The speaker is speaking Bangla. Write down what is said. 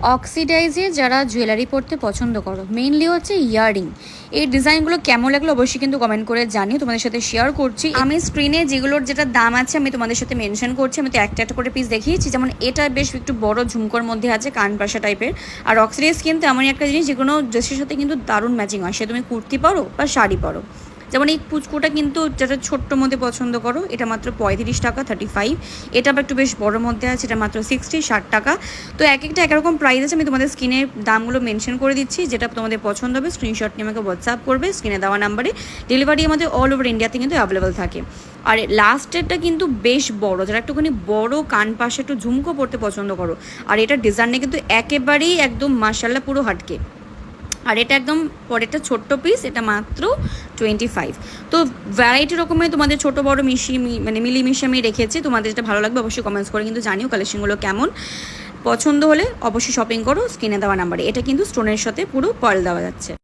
অক্সিডাইজে যারা জুয়েলারি পরতে পছন্দ করো, মেইনলি হচ্ছে ইয়াররিং, এই ডিজাইনগুলো কেমন লাগলো অবশ্যই কিন্তু কমেন্ট করে জানিও, তোমাদের সাথে শেয়ার করছি। আমি স্ক্রিনে যেগুলোর যেটা দাম আছে আমি তোমাদের সাথে মেনশন করছি। আমি তো একটা একটা করে পিস দেখিয়েছি, যেমন এটা বেশ একটু বড় ঝুমকোর মধ্যে আছে, কানপাশা টাইপের। আর অক্সিডাইজ কিন্তু এমনই একটা জিনিস যেগুলো ড্রেসের সাথে কিন্তু দারুণ ম্যাচিং হয়, সে তুমি কুর্তি পরো বা শাড়ি পরো। যেমন এই পুচকুটা কিন্তু যেটা ছোট্ট মধ্যে পছন্দ করো, এটা মাত্র 35 টাকা, 35। এটা আবার একটু বেশ বড় মধ্যে আছে, এটা মাত্র 60 টাকা। তো এক একটা একরকম প্রাইস আছে, আমি তোমাদের স্ক্রিনের দামগুলো মেনশন করে দিচ্ছি। যেটা তোমাদের পছন্দ হবে স্ক্রিনশট নিয়ে আমাকে হোয়াটসঅ্যাপ করবে স্ক্রিনে দেওয়া নাম্বারে। ডেলিভারি আমাদের অল ওভার ইন্ডিয়াতে কিন্তু অ্যাভেলেবেল থাকে। আর লাস্টেরটা কিন্তু বেশ বড়, যারা একটুখানি বড় কান পাশে একটু ঝুমকো পড়তে পছন্দ করো। আর এটা ডিজাইনটা কিন্তু একেবারেই একদম মাশাআল্লাহ পুরো হাটকে। আর এটা একদম পরেরটা ছোট্ট পিস, এটা মাত্র 25। তো ভ্যারাইটি রকমের তোমাদের ছোট বড় মানে মিলিমিশে আমি রেখেছি। তোমাদের যেটা ভালো লাগবে অবশ্যই কমেন্টস করে কিন্তু জানিও কালেকশনগুলো কেমন। পছন্দ হলে অবশ্যই শপিং করো স্ক্রিনে দেওয়া নাম্বারে। এটা কিন্তু স্টোনের সাথে পুরো পার্ল দেওয়া যাচ্ছে।